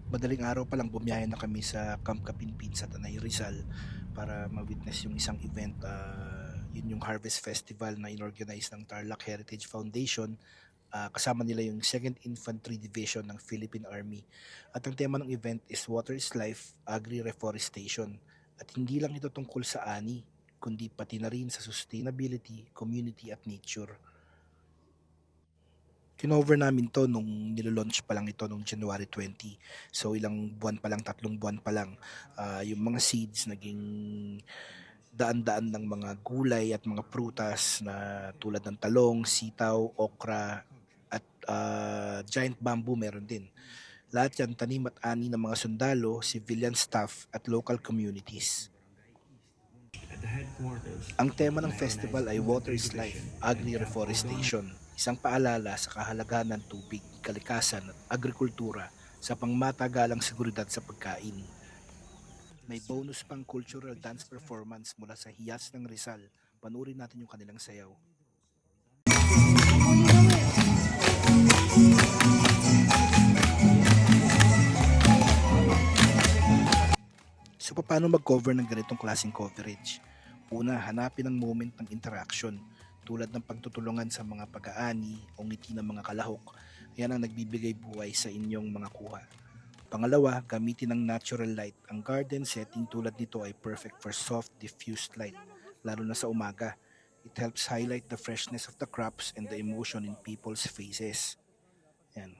Madaling araw pa lang bumiyahe na kami sa Camp Kapinpin sa Tanay Rizal para ma-witness yung isang event. Yun yung Harvest Festival na inorganize ng Tarlac Heritage Foundation. Kasama nila yung 2nd Infantry Division ng Philippine Army. At ang tema ng event is Water is Life, Agri-Reforestation. At hindi lang ito tungkol sa ani, kundi pati na rin sa sustainability, community at nature. Kinover namin 'to nung nilo-launch pa lang ito nung January 20. So ilang buwan pa lang, 3 buwan pa lang, yung mga seeds naging daan-daan ng mga gulay at mga prutas na tulad ng talong, sitaw, okra at giant bamboo meron din. Lahat yan tanim at ani ng mga sundalo, civilian staff at local communities. Ang tema ng festival ay Water is Life, Agri-Reforestation, isang paalala sa kahalagahan ng tubig, kalikasan at agrikultura sa pangmatagalang seguridad sa pagkain. May bonus pang cultural dance performance mula sa Hiyas ng Rizal. Panurin natin yung kanilang sayaw. So paano mag-cover ng ganitong klaseng coverage? Una, hanapin ang moment ng interaction tulad ng pagtutulungan sa mga pag-aani o ngiti ng mga kalahok. Yan ang nagbibigay buhay sa inyong mga kuha. Pangalawa, gamitin ang natural light. Ang garden setting tulad nito ay perfect for soft, diffused light, lalo na sa umaga. It helps highlight the freshness of the crops and the emotion in people's faces. Yan.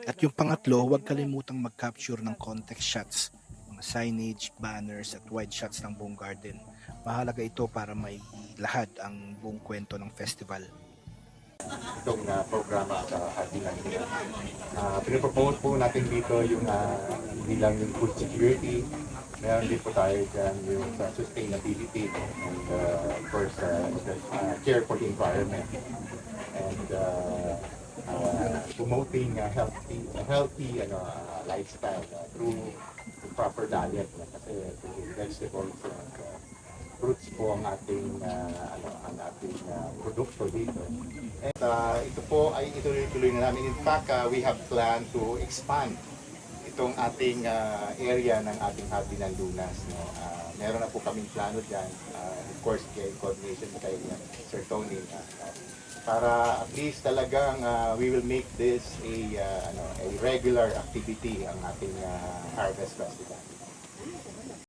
At yung pangatlo, huwag kalimutang mag-capture ng context shots, mga signage, banners at wide shots ng buong garden. Mahalaga ito para may lahad ang buong kwento ng festival. Itong programa sa Hardingan nila. Pinapropose po natin dito yung hindi lang yung food security, meron din po tayo dyan yung sustainability and of course care for the environment and promoting healthy lifestyle through proper diet kasi through vegetables and fruits po ang ating produkto dito. And ito po ay ituloy-tuloy na namin. In fact, we have planned to expand itong ating area ng ating Happy ng Lunas. No? Meron na po kaming plano dyan, of course, in coordination kay Sir Tony, para at least talagang we will make this a regular activity ang ating Harvest Festival.